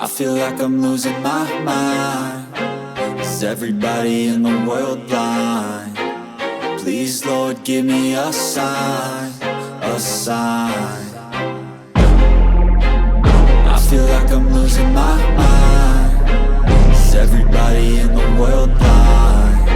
feel like I'm losing my mind. Is everybody in the world blind? Please, Lord, give me a sign, a sign. I feel like I'm losing my mind. Is everybody in the world blind?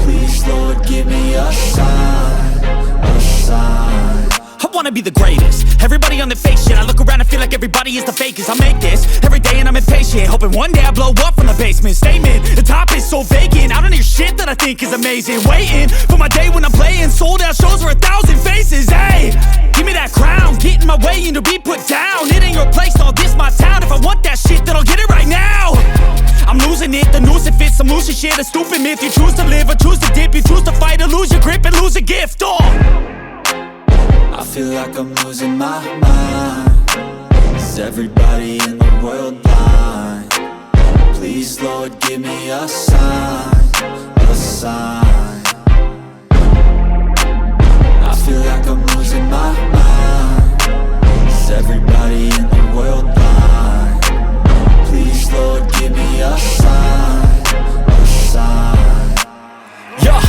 Please, Lord, give me a sign, a sign. I wanna be the greatest. Everybody on the fake shit. I look around and feel like everybody is the fakest. I make this every day and I'm impatient, hoping one day I blow up from the basement. Statement, the top is so vacant. I don't hear shit that I think is amazing. Waiting for my day when I'm playing sold out shows for 1,000 faces. Hey, give me that crown, get in my way and to be put down. It ain't your place, all this my town. If I want that shit, then I'll get it right now. I'm losing it, the noose it fits. I'm losing shit, a stupid myth. You choose to live or choose to dip. You choose to fight or lose your grip and lose a gift. I feel like I'm losing my mind. Is everybody in the world blind? Please, Lord, give me a sign, a sign. I feel like I'm losing my mind. Is everybody in the world blind? Please, Lord, give me a sign, a sign. Yeah.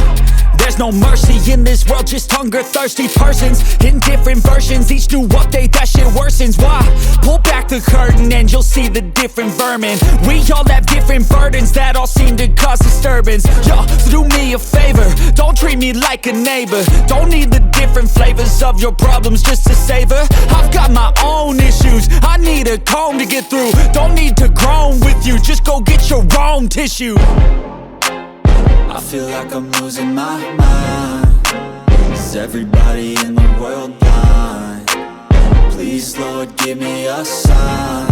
There's no mercy in this world, just hunger-thirsty persons in different versions. Each new update, that shit worsens. Why? Pull back the curtain and you'll see the different vermin. We all have different burdens that all seem to cause disturbance. Yo, so do me a favor, don't treat me like a neighbor. Don't need the different flavors of your problems just to savor. I've got my own issues, I need a comb to get through. Don't need to groan with you, just go get your own tissue. I feel like I'm losing my mind. Is everybody in the world blind? Please, Lord, give me a sign,